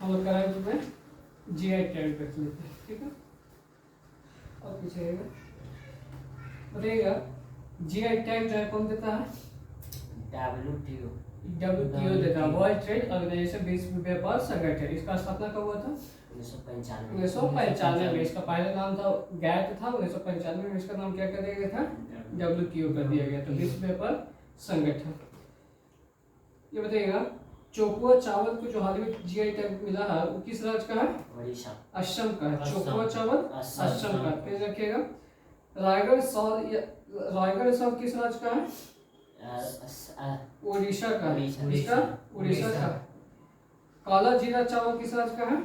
हम लोग कराएंगे में GI टैग रख लेते हैं, ठीक है। और पीछे बताइएगा GI टैग जो है कौन देता है? WTO देता है, वर्ल्ड ट्रेड ऑर्गेनाइजेशन विश्व व्यापार संगठन। इसका स्थापना कब हुआ था? 1995 में। इसका पहला नाम था गैट था, 1995 में इसका नाम क्या कर दिया गया था? WTO कर दिया गया था, विश्व व्यापार संगठन। ये बताइएगा चोकुआ चावल को जो हाल ही में GI टैग मिला है वो किस राज्य का है? असम का है। चोकुआ चावल असम का। फिर रखिएगा रायगढ़ साल किस राज्य का है? उड़ीसा का। इसका उड़ीसा का। काला जीरा चावल किस राज्य का है?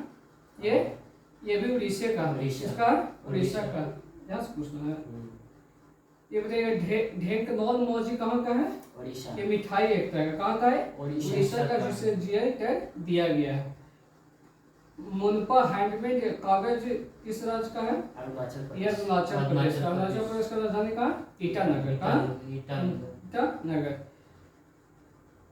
ये भी उड़ीसा का। इसका उड़ीसा का। यहाँ से पूछना है। ये बताइएगा ढेंकनौल मौजी कहाँ का है? ये मिठाई एक तरह का। कहाँ का है? उड़ीसा का, जिसे GI टैग दिया गया है। मुनपा हैंडमेड कागज किस राज्य का है? ये अरुणाचल प्रदेश का। अरुणाचल प्रदेश का राजधानी कहाँ? ईटानगर। कहाँ? ईटानगर।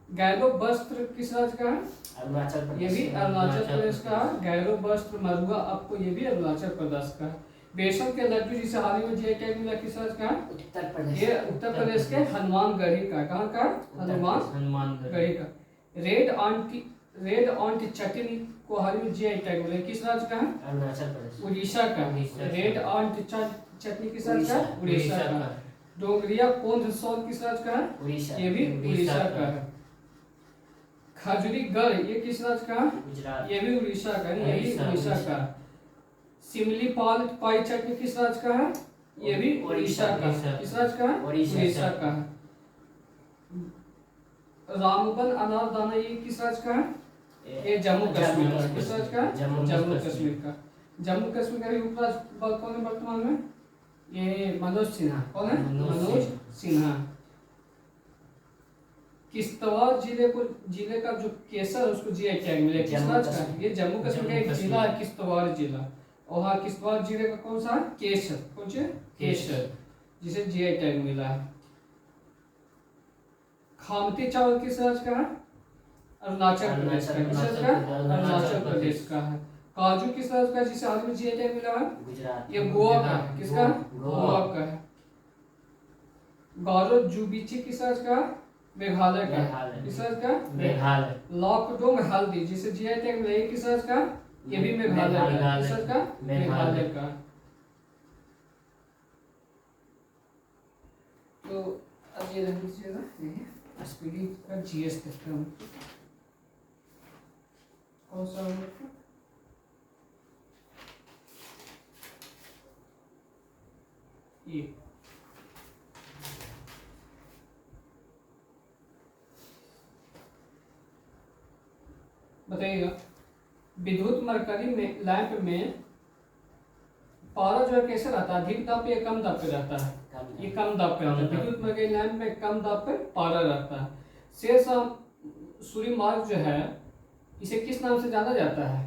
गैरो वस्त्र किस राज्य का है? अरुणाचल प्रदेश। ये भी अरुणाचल प्रदेश का। गैरो वस्त्र मरुआ आपको ये भी अरुणाचल प्रदेश का। बेसन के लड्डू जिसे हाल ही में GI टैग मिला किस राज्य का है? उत्तर प्रदेश। ये उत्तर प्रदेश के हनुमानगढ़ी का। कहाँ का? हनुमानगढ़ी का। रेड ऑन्ट चटनी को हाल ही में GI टैग मिला किस राज्य का है? अरुणाचल प्रदेश। उड़ीसा का। रेड ऑन्ट चटनी किस राज्य का? उड़ीसा का। डोंगरिया कोंद सौल किस राज्य का है? उड़ीसा। ये भी उड़ीसा का है। खजूरी गढ़ ये किस राज्य का है? गुजरात। ये भी उड़ीसा का। ये भी उड़ीसा का। सिमली पाल पाई चटनी किस राज्य का है? ये भी उड़ीसा का। किस राज्य का है? उड़ीसा का है। रामबन अनारदाना ये किस राज्य का है? ये जम्मू कश्मीर का। किस राज्य का? जम्मू कश्मीर का। जम्मू कश्मीर का भी उपराज्यपाल कौन है वर्तमान में? ये मनोज सिन्हा। कौन है? मनोज सिन्हा। किश्तवाड़ जिले का जो केसर है उसको GI टैग मिला किस राज्य का? ये जम्मू कश्मीर का एक जिला है किश्तवाड़ जिला। और हाँ किश्तवाड़ जिले का कौन सा? केसर। कौन से? केसर, जिसे GI टैग मिला है। खामती चावल किस राज्य का है? अरुणाचल प्रदेश का। किस राज्य का? अरुणाचल प्रदेश का है। काजू किस राज्य का जिसे हाल में GI टैग मिला है? गुजरात। ये गोवा का। किसका? गोवा का है। गौरव जुबीची किस राज्य का? मेघालय का। किस राज्य का? मेघालय। लॉकडोंग हल्दी जिसे GI टैग मिला किस राज्य का? ये भी मेघालय का। किस राज्य का? मेघालय का। तो अब ये रख लीजिएगा, ये स्पीडी का GS देखते हैं कौन सा होगा। ये बताइएगा विद्युत मरकरी में लैंप में पारा जो है कैसे रहता है? अधिक दाब पे या कम दाब पे रहता है? ये कम दाब पे रहता है। विद्युत मरकरी लैंप में कम दाब पे पारा रहता है। शेष सूर्य मार्ग जो है इसे किस नाम से जाना जाता है?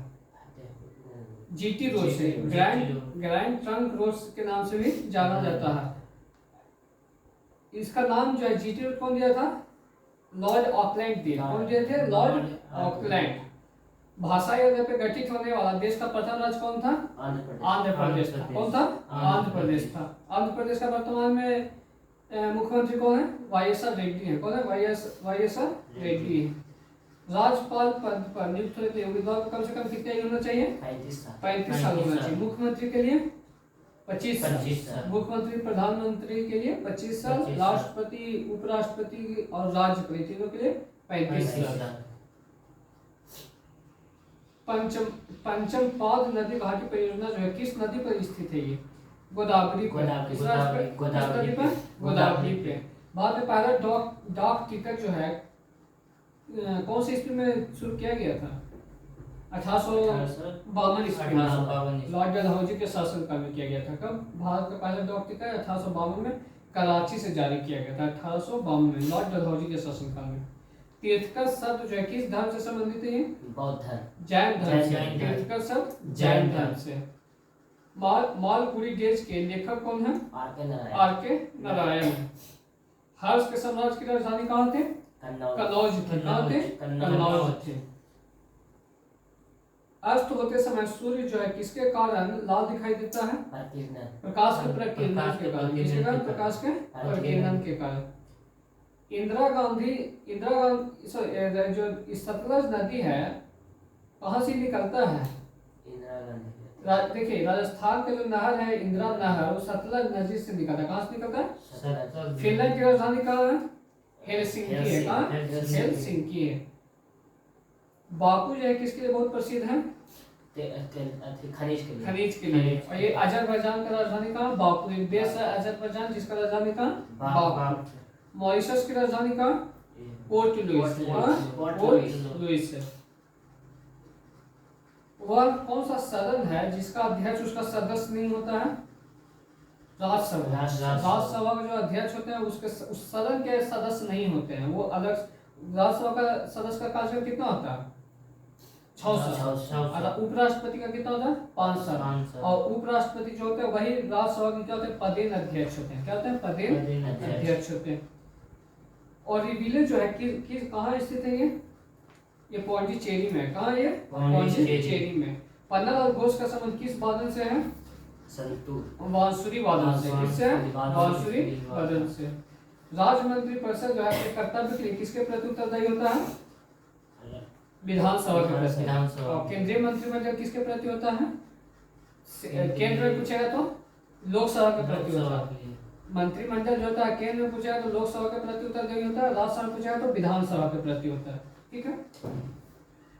GT रोड से, ग्रैंड ट्रंक रोड के नाम से भी जाना जाता है। इसका नाम जो है GT रोड कौन दिया था? लॉर्ड ऑकलैंड दिया। कौन दिए थे? Lord Auckland. भाषा युद्ध पे गठित होने वाला देश का प्रथम राज्य कौन था? आंध्र प्रदेश था। कौन था? आंध्र प्रदेश था। आंध्र प्रदेश का वर्तमान में मुख्यमंत्री कौन है? YSR रेड्डी है। कौन है? YSR रेड्डी है। राज्यपाल पद पर नियुक्त होने के लिए उम्मीदवार को कम से कम कितना होना चाहिए? 35 साल होना चाहिए। मुख्यमंत्री के लिए 25 साल। मुख्यमंत्री प्रधानमंत्री के लिए 25 साल। राष्ट्रपति, उपराष्ट्रपति और राज्यपाल तीनों के लिए 35 साल। पंचम पाद नदी घाटी परियोजना जो है किस नदी पर स्थित है? ये गोदावरी पर। गोदावरी पे। बाद में पहला डाक टिकट जो है कौन सी ईस्वी में शुरू किया गया था? 1852 ईस्वी में लॉर्ड डलहौजी के शासनकाल में किया गया था। कब? भारत का पहला डाक टिकट 1852 में कराची से जारी किया गया था। 1852 में लॉर्ड डलहौजी के शासनकाल में। तीर्थकर शब्द जो है किस धर्म से संबंधित है? बौद्ध धर्म। जैन धर्म से। तीर्थकर शब्द जैन धर्म से। मालगुडी डेज के लेखक कौन है? आर के नारायण। हर्ष के साम्राज्य की राजधानी कहाँ थे? कन्नौज थे। कहाँ थे? कन्नौज थे। अस्त होते समय सूर्य जो है किसके कारण लाल दिखाई देता है? प्रकाश के प्रकीर्णन के कारण। किसके कारण? प्रकाश के प्रकीर्णन के कारण। इंदिरा गांधी जो सतलज नदी है कहाँ से निकलता है? देखिए राजस्थान का जो नहर है इंदिरा नहर वो सतलज नदी से निकलता है। कहाँ से निकलता है? फिनलैंड की राजधानी कहाँ है? हेलसिंकी है। कहाँ? हेलसिंकी है। बाकू जो है किसके लिए बहुत प्रसिद्ध है? खनिज के लिए। और ये अजरबैजान का राजधानी कहाँ? बाकू। एक देश है अजरबैजान जिसका राजधानी कहाँ? बाकू। मॉरिशस की राजधानी कहाँ? Port Louis. पोर्ट लुइस है। वह कौन सा सदन है जिसका अध्यक्ष उसका सदस्य नहीं होता है? राज्यसभा। राज्यसभा का जो अध्यक्ष होते हैं उसके उस सदन के सदस्य नहीं होते हैं, वो अलग। राज्यसभा का सदस्य का कार्यकाल कितना होता है? 6 साल। और उपराष्ट्रपति का कितना होता है? 5 साल। और उपराष्ट्रपति जो होते हैं वही राज्यसभा के क्या होते हैं? पदेन अध्यक्ष होते हैं। क्या होते हैं? पदेन अध्यक्ष होते हैं। और ये विलेज जो है किस कहाँ स्थित है? ये पौंडीचेरी में। कहाँ ये? पौंडीचेरी में। पन्नालाल घोष का संबंध किस वादन से है? बांसुरी वादन से। किससे? बांसुरी वादन से। राज्य मंत्री परिषद जो है अपने कर्तव्य के लिए किसके प्रति उत्तरदायी होता है? विधानसभा के प्रति। और केंद्रीय मंत्रिमंडल किसके प्रति होता है? केंद्र में पूछेगा तो लोकसभा के प्रति होता है। मंत्रिमंडल जो होता है केंद्र में पूछेगा तो लोकसभा के प्रति उत्तरदायी होता है, राज्यसभा में पूछेगा तो विधानसभा के प्रति होता है। ठीक है।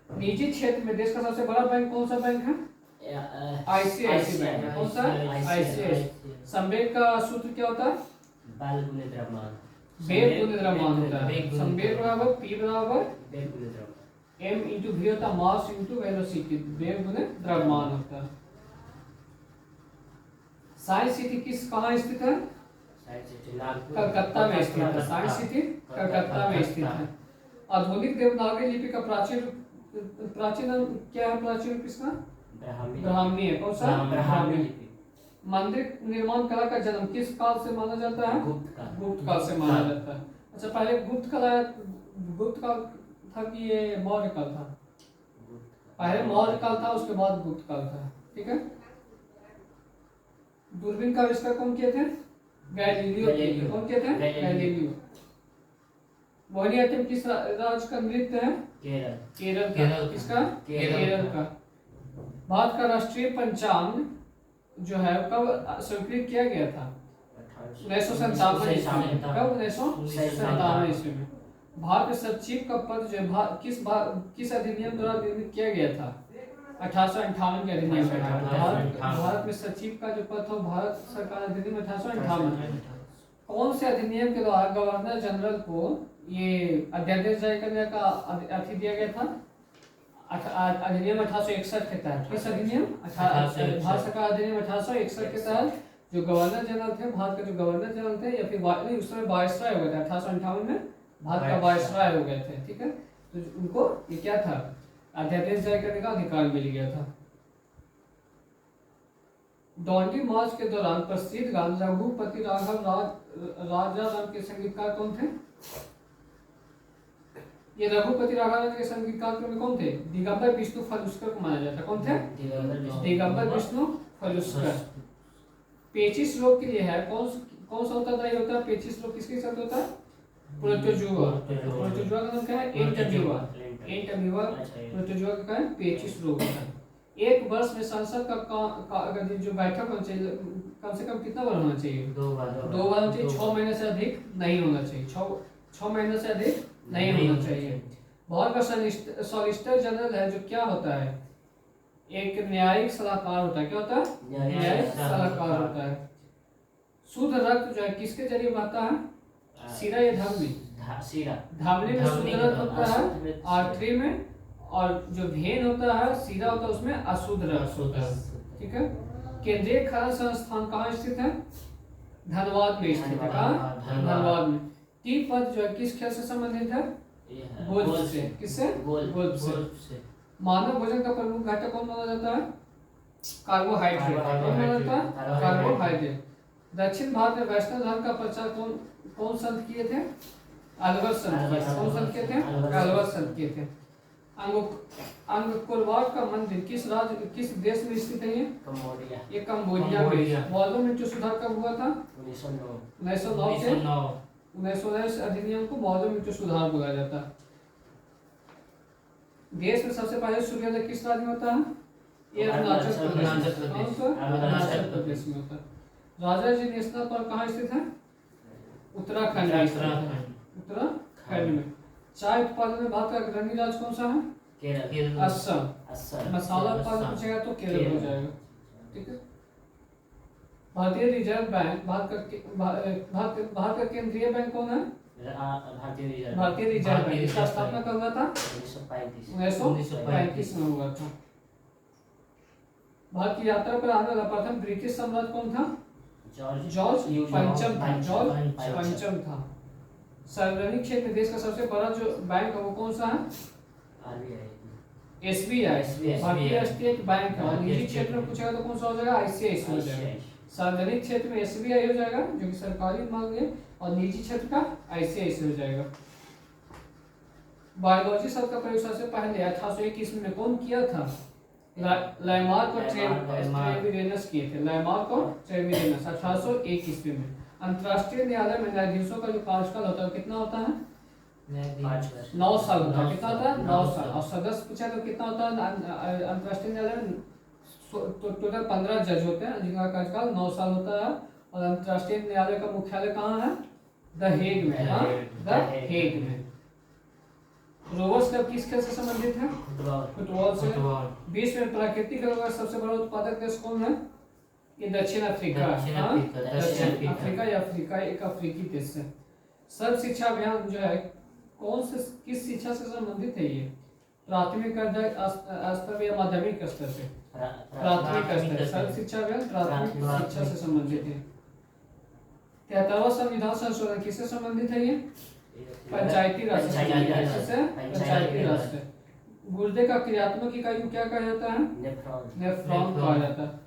निजी क्षेत्र में देश का सबसे बड़ा बैंक कौन सा बैंक है? आईसीआईसी बैंक है। कौन सा? आईसीआईसी। संवेग का सूत्र क्या होता है? वेग गुणित द्रव्यमान होता है। संवेग बराबर P बराबर m इंटू v होता है, मास इंटू वेलोसिटी। वेग गुणित द्रव्यमान होता है। साइंस सिटी किस कहाँ स्थित है? कलकत्ता में स्थित है। साइंस सिटी कलकत्ता में स्थित है। आधुनिक देवनागरी लिपि का प्राचीन क्या है? प्राचीन रूप इसका ब्राह्मी है। कौन सा? ब्राह्मी लिपि। मंदिर निर्माण कला का जन्म किस काल से माना जाता है? गुप्त काल से माना जाता है। अच्छा, पहले गुप्त काल था कि ये मौर्य काल था? पहले मौर्य काल था, उसके बाद गुप्त काल था। ठीक है। दूरबीन का आविष्कार कौन किए थे? गैलीलियो। कौन किए थे? गैलीलियो। मोहिनीअट्टम किस राज्य का नृत्य है? केरल का। किसका? केरल का। भारत का राष्ट्रीय पंचांग जो है कब स्वीकृत किया गया था? 1957 ईस्वी में। कब? 1957 ईस्वी में। भारत के सचिव का पद जो है किस अधिनियम द्वारा निर्मित किया गया था? 1858 के अधिनियम में। भारत में सचिव का जो पद था भारत सरकार अधिनियम 1858। कौन से अधिनियम के द्वारा गवर्नर जनरल को ये अध्यादेश जारी करने का अथी दिया गया था? अधिनियम 1861 के तहत। किस अधिनियम? भारत सरकार अधिनियम 1861 के तहत जो गवर्नर जनरल थे, भारत के जो गवर्नर जनरल थे या फिर नहीं उस समय वायसराय हो गए थे। 1858 में भारत का वायसराय हो गए थे। ठीक है। तो उनको ये क्या था? अध्यादेश जारी करने का अधिकार मिल गया था। डॉन्डी मार्च के दौरान प्रसिद्ध गान रघुपति राघव राजा राम के संगीतकार कौन थे? ये रघुपति राघव के संगीतकार में कौन थे? दिगंबर विष्णु फलुस्कर को माना जाता है। कौन थे? दिगंबर विष्णु फलुस्कर। पेचिश रोग के लिए है कौन सा उत्तरदायी होता है? पेचिश रोग किसके साथ होता है? प्रोटोजुआ। प्रोटोजुआ का नाम क्या है? एंटमीवा। प्रोटोजुआ का है पेचिश रोग होता है। एक वर्ष में संसद का जो बैठक होना चाहिए कम से कम कितना बार होना चाहिए? 2 बार होना चाहिए। 6 महीने से अधिक नहीं होना चाहिए। 6 महीने से अधिक नहीं होना चाहिए। भारत का सॉलिसिटर जनरल है जो क्या होता है? एक न्यायिक सलाहकार होता है। क्या होता है? न्यायिक सलाहकार होता है। शुद्ध रक्त जो है किसके जरिए बहता है? सीरा या धमनी? धमनी में शुद्ध रक्त होता है, आर्टरी में, और जो वेन होता है सीरा होता है उसमें अशुद्ध रक्त होता है। ठीक है। केंद्रीय खनन संस्थान कहाँ स्थित है? धनबाद में स्थित है। कहाँ? धनबाद में। टी पद जो है किस खेल से संबंधित है? गोल्फ से। किससे? गोल्फ से। मानव भोजन का प्रमुख घटक कौन माना जाता है? कार्बोहाइड्रेट। कौन माना जाता है? कार्बोहाइड्रेट। दक्षिण भारत में वैष्णव धर्म का प्रचार कौन संत किए थे? अलवर संत। कौन संत किए थे? अलवर संत किए थे। अंगकोरवाट का मंदिर किस देश में स्थित है ये? कंबोडिया। ये कंबोडिया में। मौलों में जो सुधार कब हुआ था? 1909। 1909 से 1909 अधिनियम को मौलों में जो सुधार बोला जाता है। देश में सबसे पहले सूर्योदय किस राज्य में होता है? ये अरुणाचल प्रदेश में होता है। राजाजी नेशनल पार्क कहाँ स्थित है? उत्तराखंड में। उत्तराखंड में। चाय उत्पादन में भारत का अग्रणी राज्य कौन सा है? केरल। असम। मसाला उत्पादन पूछेगा तो केरल हो जाएगा। ठीक है। भारतीय रिजर्व बैंक भारत का केंद्रीय बैंक कौन है? भारतीय रिजर्व बैंक। इसका स्थापना कब हुआ था? 1935 में हुआ था। भारत की यात्रा पर आने वाला प्रथम ब्रिटिश सम्राट कौन था? जॉर्ज पंचम था। सार्वजनिक क्षेत्र में देश का सबसे बड़ा जो बैंक है वो कौन सा है? SBI। भारतीय स्टेट बैंक है। और निजी क्षेत्र में पूछेगा तो कौन सा हो जाएगा? ICICI हो जाएगा। सार्वजनिक क्षेत्र में SBI हो जाएगा जो कि सरकारी मांग है, और निजी क्षेत्र का ICICI हो जाएगा। बायोलॉजी शब्द का प्रयोग सबसे पहले 1801 ईस्वी में कौन किया था? लामार्क और ट्रेविरेनस किए थे। लामार्क और ट्रेविरेनस 1801 ईस्वी में। अंतर्राष्ट्रीय न्यायालय में न्यायाधीशों का जो कार्यकाल होता है कितना होता है? 9 साल होता है। कितना होता है? 9 साल। और सदस्य पूछा तो कितना होता है? अंतर्राष्ट्रीय न्यायालय में टोटल 15 जज होते हैं जिनका कार्यकाल 9 साल होता है। और अंतर्राष्ट्रीय न्यायालय का मुख्यालय कहाँ है? द हेग में। द हेग में। रोवर्स क्लब किस खेल से संबंधित है? फुटबॉल से। विश्व में प्राकृतिक रबर सबसे बड़ा उत्पादक देश कौन है? ये दक्षिण अफ्रीका। दक्षिण अफ्रीका या अफ्रीका एक अफ्रीकी देश है। सर्व शिक्षा अभियान जो है किस शिक्षा से संबंधित है? ये प्राथमिक स्तर या माध्यमिक स्तर से? प्राथमिक स्तर। सर्व शिक्षा अभियान प्राथमिक शिक्षा से संबंधित है। 73वां संविधान संशोधन किससे संबंधित है? ये पंचायती राज से। पंचायती राज से। गुर्दे का क्रियात्मक इकाई को क्या कहा जाता है? नेफ्रॉन कहा जाता है।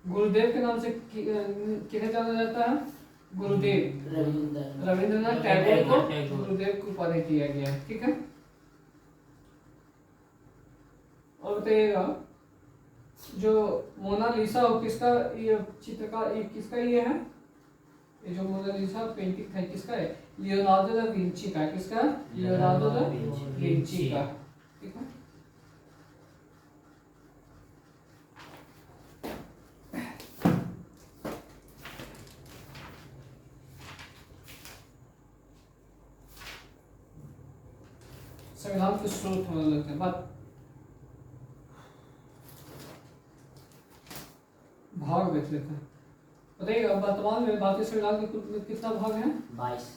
गुरुदेव के नाम से किन्हें जाना जाता है? गुरुदेव। रविंद्रनाथ टैगोर को गुरुदेव की उपाधि दिया गया है। ठीक है। और बताइएगा जो मोनालिसा हो किसका ये चित्रकार किसका ये है? ये जो मोनालिसा पेंटिंग है किसका है? लियोनार्डो दा विंची का। किसका? लियोनार्डो दा विंची का। ठीक है। संविधान के स्रोत होने लगते हैं। बात भाग देख लेते हैं। बताइए वर्तमान में भारतीय संविधान के कुल कितना भाग है? 22।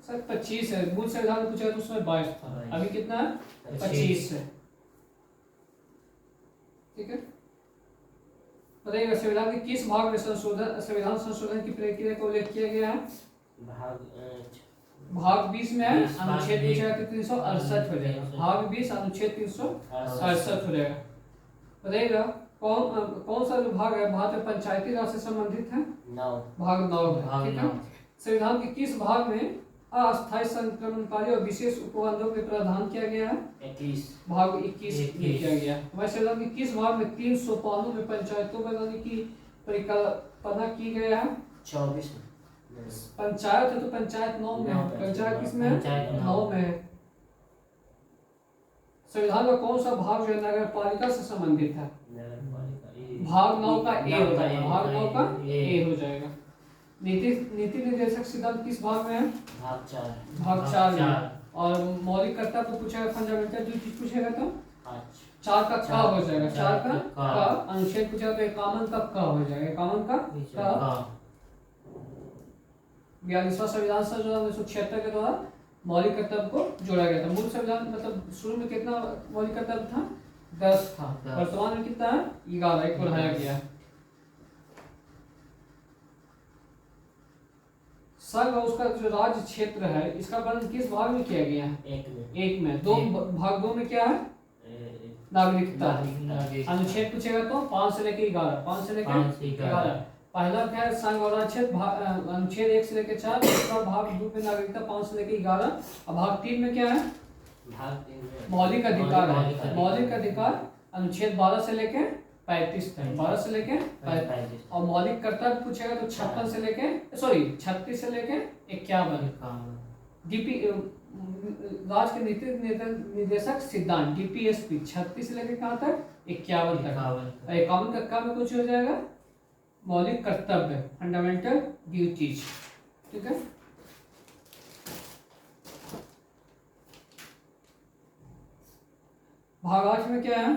सर 25 है। मूल संविधान में पूछा तो उसमें 22 था। अभी कितना है? 25 है। ठीक है। बताइएगा संविधान के किस भाग में संविधान संशोधन की प्रक्रिया का उल्लेख किया गया है? भाग 20 में है। अनुच्छेद 368 हो जाएगा। भाग 20 अनुच्छेद 368 हो जाएगा। बताइएगा कौन सा जो भाग है भारत में पंचायती राज से संबंधित है? भाग 9 है। ठीक है। संविधान के किस भाग में अस्थायी संक्रमणकारी और विशेष उपबंधों के प्रावधान किया गया है? 21। भाग 21 में किया गया। हमारे संविधान के किस भाग में 3 सोपानों में पंचायतों बनाने की परिकल्पना की गया है? 24। पंचायत है तो पंचायत 9 में है। पंचायत किस में है? 9 में है। संविधान का कौन सा भाग जो है नगर पालिका से संबंधित है? भाग 9 का ए हो जाएगा। भाग 9 का ए हो जाएगा। नीति निर्देशक सिद्धांत किस भाग में है? भाग 4 में। और मौलिक कर्तव्य को पूछेगा, फंडामेंटल ड्यूटीज पूछेगा तो 4 का का हो जाएगा। 4 का अनुच्छेद पूछेगा तो 51 का का हो जाएगा। 51 का 42वां संविधान संशोधन 1976 के द्वारा मौलिक कर्तव्य को जोड़ा गया था। मूल संविधान मतलब शुरू में कितना मौलिक कर्तव्य था? 10 था। वर्तमान में कितना है? 11 एक बढ़ाया गया है। संघ और उसका जो राज्य क्षेत्र है इसका वर्णन किस भाग में किया गया है? एक में। भाग 2 में क्या है? नागरिकता। अनुच्छेद पूछेगा तो 5 से लेकर 11। 5 से लेकर 11। पहला क्या है? संघ और राज्य अनुच्छेद 1 से लेकर 4। दूसरा भाग 2 में नागरिकता 5 से लेकर 11। और भाग 3 में क्या है? भाग 3 में मौलिक अधिकार है। मौलिक मौलिक अधिकार अनुच्छेद 12 से लेके 35 तक, 12 से लेके 35। 35 और मौलिक कर्तव्य पूछेगा तो 56 से लेके सॉरी 36 से लेके 51। डीपी राज्य के नीति निर्देशक सिद्धांत डीपीएसपी 36 से लेके कहाँ तक 51 तक। 51 का क्या में कुछ हो जाएगा मौलिक कर्तव्य फंडामेंटल ड्यूटीज। ठीक है, भाग 8 में क्या है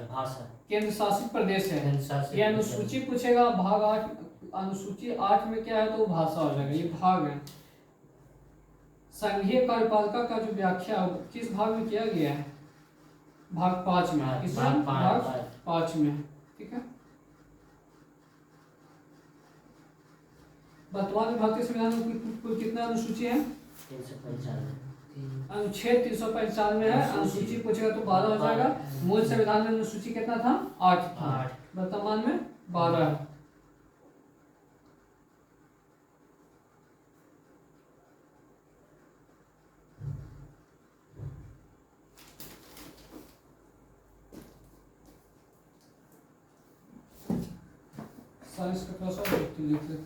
भाषा केंद्र शासित प्रदेश है। केंद्र शासित ये अनुसूची पूछेगा भाग 8 अनुसूची 8 में क्या है तो भाषा हो जाएगा। ये भाग है। संघीय कार्यपालिका का जो व्याख्या किस भाग में किया गया है भाग 5 में। किस भाग 5 में। ठीक है, वर्तमान में भारतीय संविधान में कुल कितना अनुसूची है 395 अनुच्छेद 395 है। अनुसूची पूछेगा तो 12 हो जाएगा। मूल संविधान में अनुसूची कितना था 8 था, वर्तमान में 12 है। साइंस का थोड़ा सा लिख लेते हैं।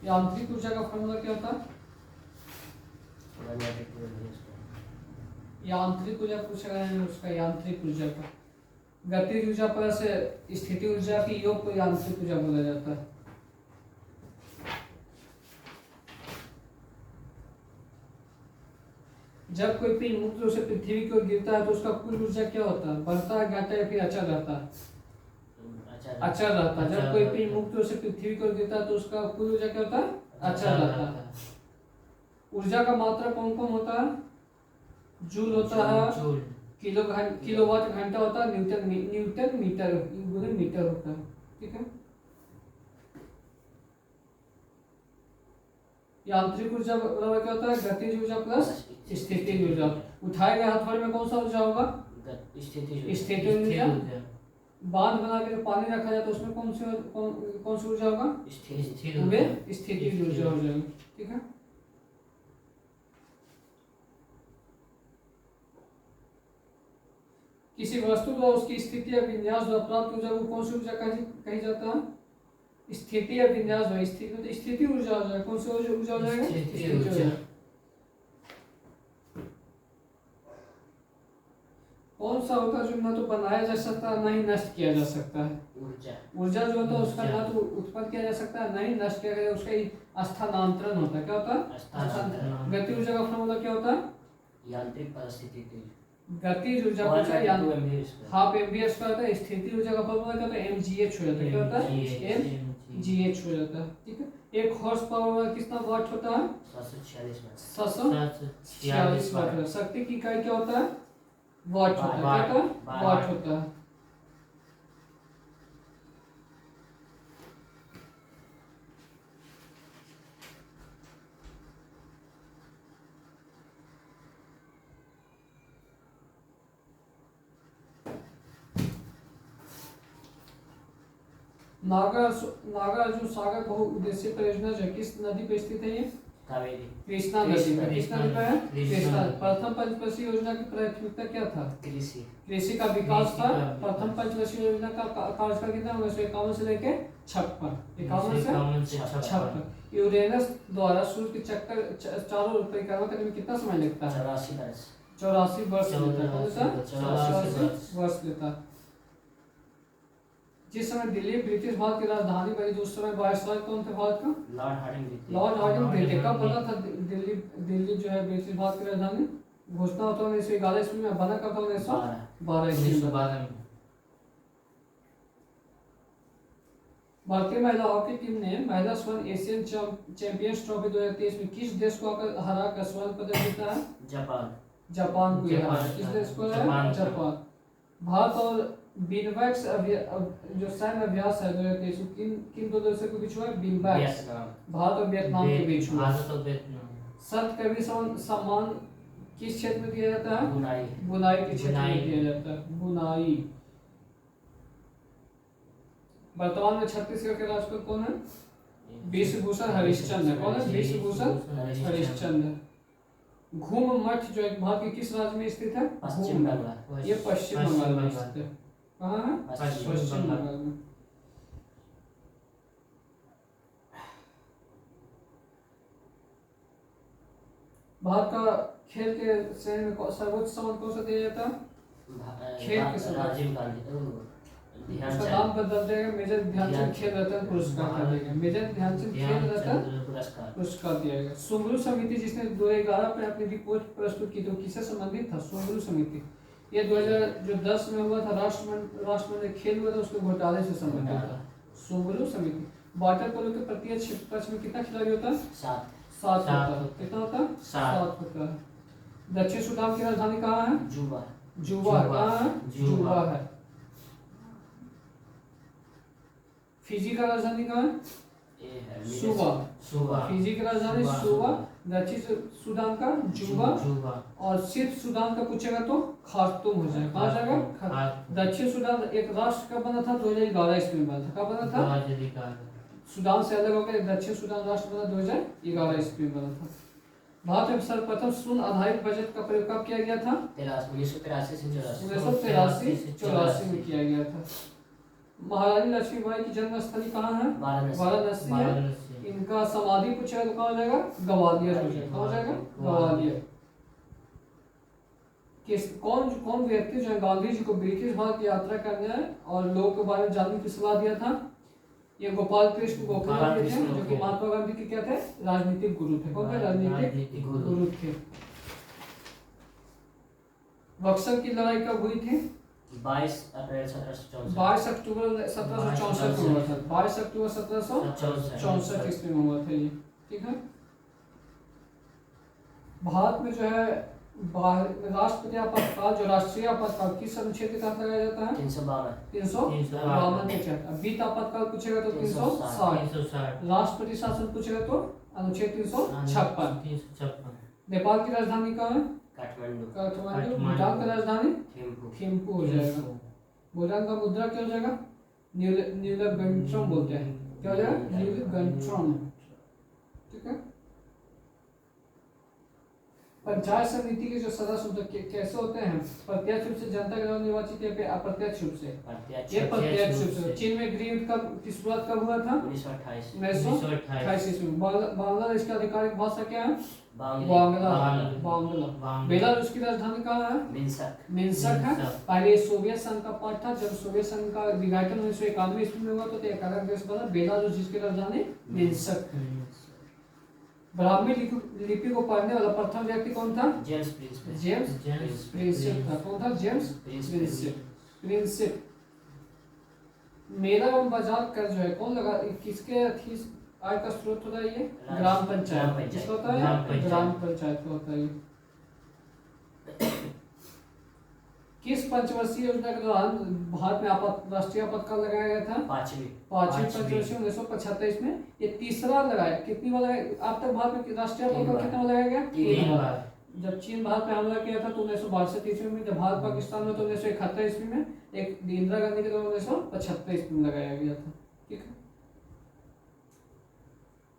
यांत्रिक ऊर्जा का फॉर्मूला क्या होता है यांत्रिक ऊर्जा पूछा गया है उसका यांत्रिक ऊर्जा का। गतिज ऊर्जा प्लस स्थिति ऊर्जा की योग को यांत्रिक ऊर्जा बोला जाता है। जब कोई पिंड मुक्त रूप से पृथ्वी की ओर गिरता है तो उसका कुल ऊर्जा क्या होता है बढ़ता है घटता है या फिर अचल रहता है अचल रहता है। जब कोई पिंड मुक्त रूप से पृथ्वी की ओर गिरता है तो उसका कुल ऊर्जा क्या होता है अचल रहता है। ऊर्जा का मात्रा कौन कौन होता है जूल होता है, किलोवाट घंटा होता है, न्यूटन मीटर गुणे मीटर होता है। ठीक है, यांत्रिक ऊर्जा बराबर क्या होता है गतिज ऊर्जा प्लस स्थितिज ऊर्जा। उठाए गए हथौड़े में कौन सा ऊर्जा होगा स्थितिज ऊर्जा। बांध बना के पानी रखा जाए तो उसमें कौन सी ऊर्जा होगा स्थितिज ऊर्जा हो जाएगी। ठीक है, किसी वस्तु द्वारा उसकी स्थिति या विन्यास द्वारा प्राप्त ऊर्जा को कौन सी ऊर्जा कही जाता है स्थिति या विन्यास द्वारा। स्थिति ऊर्जा हो जाएगा। कौन सी ऊर्जा हो जाएगा स्थिति ऊर्जा। कौन सा होता है जो ना तो बनाया जा सकता है ना ही नष्ट किया जा सकता है ऊर्जा जो होता है उसका ना तो उत्पन्न किया जा सकता है ना ही नष्ट किया जाए उसका स्थानांतरण होता है। क्या होता है गति ऊर्जा का फॉर्मूला क्या होता है यांत्रिक परिस्थिति गतिज ऊर्जा हाफ एमवीए स्क्वायर होता है। स्थिति ऊर्जा का फॉर्मूला क्या होता है mgh हो जाता है। क्या होता है mgh हो जाता है। ठीक है, एक हॉर्स पावर कितना वाट होता है 746 वाट। शक्ति की इकाई क्या होता है वाट होता है। क्या होता है वाट होता है। नागार्जुन सागर बहुउद्देशीय परियोजना जो किस नदी पे स्थित है ये कृष्णा नदी पे। किस नदी पे है कृष्णा। प्रथम पंचवर्षीय योजना की प्राथमिकता क्या था कृषि का विकास था। प्रथम पंचवर्षीय योजना का कार्यकाल कितना 1951 से लेके 51 से 56। यूरेनस द्वारा सूर्य के चक्कर चारों परिक्रमा करने में कितना समय लगता है 84 वर्ष लेता है। जिस समय दिल्ली ब्रिटिश भारत की राजधानी बनी तो उस समय वायसराय कौन थे भारत का लॉर्ड हार्डिंग थे। कब बना था दिल्ली जो है ब्रिटिश भारत की राजधानी घोषणा होता है 1911 ईस्वी में। बना कब था 1912 ईस्वी में। भारतीय महिला हॉकी टीम ने महिला स्वर्ण एशियन चैंपियंस ट्रॉफी 2023 में किस देश को हरा कर स्वर्ण पदक जीता है जापान को हरा। किस देश को जापान। भारत और बीनवैक्स जो सैन्य अभ्यास है 2023 किन दो देशों के बीच हुआ है बीनवैक्स भारत और वियतनाम के बीच हुआ। संत कबीर सम्मान किस क्षेत्र में दिया जाता है बुनाई के क्षेत्र में दिया जाता है बुनाई। वर्तमान में छत्तीसगढ़ के राज्यपाल कौन है विश्वभूषण हरिश्चंद्र। कौन है? विश्वभूषण हरिश्चंद्र। घूम मठ जो एक भारत के किस राज्य में स्थित है? पश्चिम बंगाल। ये पश्चिम बंगाल में स्थित है। कहाँ है? पश्चिम बंगाल में। भारत का खेल के श्रेणी में सर्वोच्च सम्मान कौन सा दिया जाता है? खेल के समय राजीव गांधी उसका नाम बदल देगा, मेजर ध्यानचंद खेल रत्न पुरस्कार कर देगा। मेजर ध्यानचंद खेल रत्न पुरस्कार दिया गया। सुंगरू समिति जिसने 2011 में अपनी रिपोर्ट प्रस्तुत की तो किससे संबंधित था? सुंगरू समिति। ये 2010 में हुआ था, राष्ट्रमंडल खेल हुआ था, उसके घोटाले से संबंधित था सुंगरू समिति। वाटर पोलो के प्रत्यक्ष पक्ष में कितना खिलाड़ी होता है? 7 होता है। कितना होता है? 7 होता है। दक्षिण सूडान की राजधानी कहाँ है? जुबा। कहाँ है? जुबा है। फिजी का राजधानी कहाँ है? सुबा। फिजी की राजधानी सुबा। दक्षिण सूडान का जुबा। और सिर्फ सूडान का पूछेगा तो खार्तूम हो जाएगा। कहाँ जाएगा? दक्षिण सूडान एक राष्ट्र कब बना था? 2011 ईस्वी में बना था। कब बना था? सूडान से अलग होकर दक्षिण सूडान राष्ट्र बना 2011 ईस्वी में बना था। भारत में सर्वप्रथम शून्य आधारित बजट का प्रयोग कब किया गया था? 1983 से 84 में किया गया था। महारानी लक्ष्मीबाई की जन्मस्थली कहाँ है? वाराणसी है। इनका समाधि पूछेगा तो कहाँ हो जाएगा? ग्वालियर हो जाएगा। कहाँ हो जाएगा? ग्वालियर। कौन व्यक्ति जो है गांधी जी को ब्रिटिश भारत की यात्रा करने और लोगों के बारे में जानने की सलाह दिया था? ये गोपाल कृष्ण गोखले थे, जो कि महात्मा गांधी के क्या थे? राजनीतिक गुरु थे। कौन थे? राजनीतिक गुरु थे। बक्सर की लड़ाई कब हुई थी? 22 अप्रैल 1764। 22 अक्टूबर 1764 में हुआ था। 22 अक्टूबर 1764 ईस्वी में हुआ था ये। ठीक है। भारत में जो है राष्ट्रपति आपातकाल, जो राष्ट्रीय आपातकाल किस अनुच्छेद के तहत लगाया जाता है? 352 के तहत। वित्त आपातकाल पूछेगा तो 360। राष्ट्रपति शासन पूछेगा तो अनुच्छेद 356। नेपाल की राजधानी कहाँ है? काठमांडू। भूटान की राजधानी थिम्पू हो जाएगा। भूटान का मुद्रा क्या हो जाएगा? नीलगंट्रम बोलते हैं। क्या हो जाएगा? नीलगंट्रम। ठीक है। पंचायत समिति के जो सदस्य होते हैं कैसे होते हैं? प्रत्यक्ष रूप से जनता के द्वारा निर्वाचित या अप्रत्यक्ष रूप से? ये प्रत्यक्ष रूप से। चीन में गृह युद्ध की शुरुआत कब हुआ था? 1928 ईस्वी में। बांग्लादेश की आधिकारिक भाषा क्या है? बांग्ला। बेलारूस की राजधानी कहाँ है? मिन्स्क है। पहले सोवियत संघ का पार्ट था। जब सोवियत संघ का विघटन 1991 ईस्वी में हुआ तो एक अलग देश बना बेलारूस, जिसकी राजधानी मिन्स्क है। ब्राह्मी लिपि को पढ़ने वाला प्रथम व्यक्ति कौन था? जेम्स प्रिंसेप था। कौन था? James Prinsep. मेला एवं बाजार कर जो है कौन लगा? किसके आय का स्रोत होता है? ये ग्राम पंचायत। किसका होता है? ग्राम पंचायत का होता है। किस पंचवर्षीय योजना के दौरान भारत में राष्ट्रीय आपातकाल लगाया गया था? पांचवी पंचवर्षीय 1975 में। ये तीसरा लगाया। कितनी बार लगाया? अब तक भारत में राष्ट्रीय आपातकाल कितना लगाया गया? 3 बार। जब चीन भारत पे हमला किया था तो 1962 ईस्वी में, जब भारत पाकिस्तान में तो 1971 ईस्वी में, एक इंदिरा गांधी के दौरान 1975 ईस्वी में लगाया गया था। ठीक है।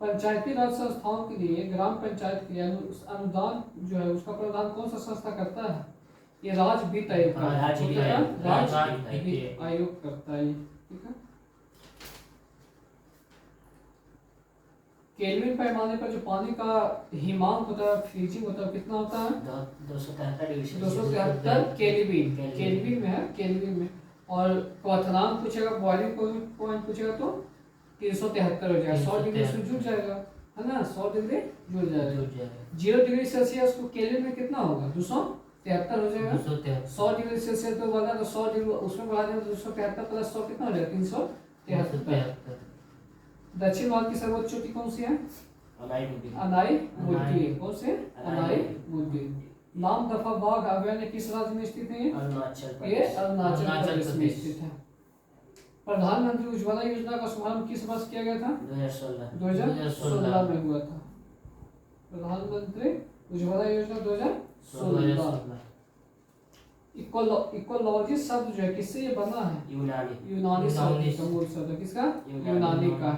पंचायती राज संस्थाओं के लिए ग्राम पंचायत के लिए अनुदान जो है उसका प्रावधान कौन सा संस्था करता है? ये राज्य वित्त आयोग करता है। ठीक है। केल्विन पैमाने पर जो पानी का हिमांक होता है, फ्रीजिंग होता है, कितना होता है? 273 केल्विन में है। केल्विन में। और क्वथनांक पूछेगा, बॉइलिंग पॉइंट पूछेगा तो 373 हो जाएगा। 100 डिग्री से जुड़ जाएगा, है ना? 100 डिग्री जुड़ जाएगा। 0 डिग्री सेल्सियस को केल्विन में कितना होगा? 273 हो जाएगा। 100 डिग्री सेल्सियस पे बढ़ा तो 100 डिग्री उसमें बढ़ा देंगे तो 273 प्लस 100 कितना हो जाएगा? 373। दक्षिण भारत की सर्वोच्च चोटी कौन सी है? अनाई कौन से? अनाई। नाम दफा बाघ अभयारण्य किस राज्य में स्थित है? ये अरुणाचल प्रदेश में स्थित है। प्रधानमंत्री उज्ज्वला योजना का शुभारंभ किस वर्ष किया गया था? 2016 में हुआ था। प्रधानमंत्री उज्ज्वला योजना 2016। इकोलॉजी शब्द जो है किससे ये बना है? यूनानी शब्द का मूल शब्द किसका? यूनानी का।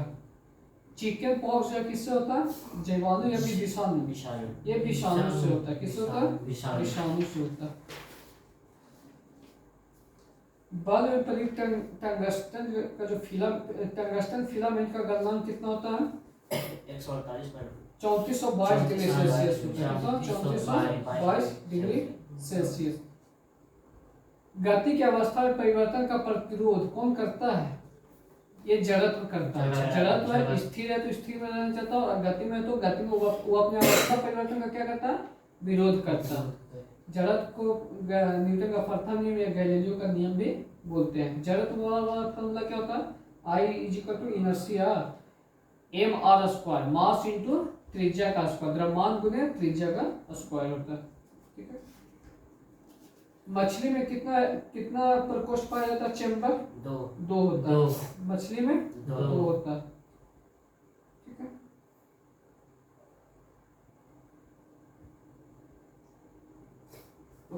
चिकन पॉक्स जो किससे होता है, जीवाणु या फिर विषाणु, विषाणु, ये विषाणु से होता है, किससे होता है, विषाणु, विषाणु से होता है। बल्ब में प्रयुक्त टंगस्टन का जो टंगस्टन फिलामेंट का गलनांक कितना होता है, 148 डिग्री सेल्सियस होता है, 3422 डिग्री सेल्सियस। गति की अवस्था में परिवर्तन का प्रतिरोध कौन करता है, ये जड़त्व करता है। जड़त्व में स्थिर है तो स्थिर में रहना चाहता है, और गति में तो गति में वो अपने अवस्था परिवर्तन का क्या करता है, विरोध करता है। जड़त्व को न्यूटन का प्रथम नियम या गैलीलियो का नियम भी बोलते हैं। जड़त्व वाला फॉर्मूला क्या होता है, I is equal to inertia M R square, mass into त्रिज्या का स्क्वायर, द्रव्यमान गुने त्रिज्या का स्क्वायर होता है। ठीक है। मछली में कितना कितना प्रकोष्ठ पाया जाता है, चेम्बर दो होता है, मछली में दो होता है। ठीक है। तो